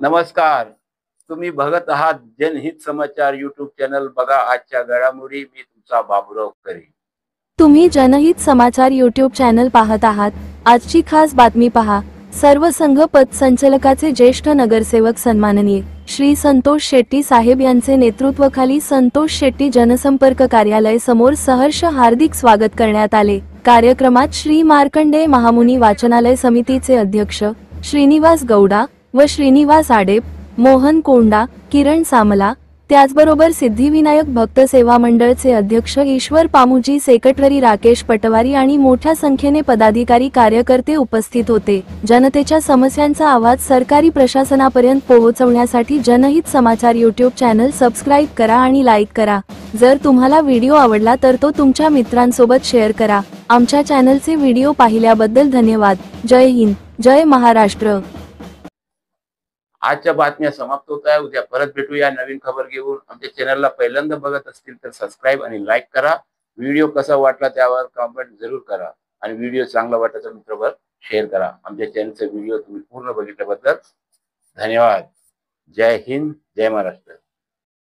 नमस्कार. तुम्ही बघत आहात जनहित समाचार यूट्यूब चॅनल. बघा आजच्या घडामोडी. मी तुमचा बाबुराव करी. तुम्ही जनहित समाचार यूट्यूब चॅनल पाहत आहात. आजची खास बातमी पहा. सर्व संघ पतसंचालकाचे ज्येष्ठ नगरसेवक सन्माननीय श्री संतोष शेट्टी साहेब यांचे नेतृत्वाखाली संतोष शेट्टी जनसंपर्क कार्यालय समोर सहर्ष हार्दिक स्वागत करण्यात आले. कार्यक्रमात श्री मार्कंडेय महामुनी वाचनालय समितीचे अध्यक्ष श्रीनिवास गौडा व श्रीनिवास आडेप, मोहन कोंडा, किरण सामला, त्याचबरोबर सिद्धिविनायक भक्त सेवा मंडळचे अध्यक्ष ईश्वर पामुजी, सेक्रेटरी राकेश पटवारी आणि मोठ्या संख्येने पदाधिकारी कार्यकर्ते उपस्थित होते. जनतेच्या समस्यांचा आवाज सरकारी प्रशासनापर्यंत पोहोचवण्यासाठी जनहित समाचार यूट्यूब चॅनल सबस्क्राईब करा आणि लाईक करा. जर तुम्हाला व्हिडिओ आवडला तर तो तुमच्या मित्रांसोबत शेअर करा. आमच्या चॅनलचे व्हिडिओ पाहिल्याबद्दल धन्यवाद. जय हिंद, जय महाराष्ट्र. आजच्या बातम्या समाप्त होत आहे. उद्या परत भेटूया नवीन खबर घेऊन. आमच्या चॅनलला पहिल्यांदा बघत असतील तर सबस्क्राईब आणि लाईक करा. व्हिडिओ कसा वाटला त्यावर कमेंट जरूर करा आणि व्हिडिओ चांगला वाटला तर मित्रांवर शेअर करा. आमच्या चॅनलचा व्हिडिओ तुम्ही पूर्ण बघितल्याबद्दल धन्यवाद. जय हिंद, जय महाराष्ट्र.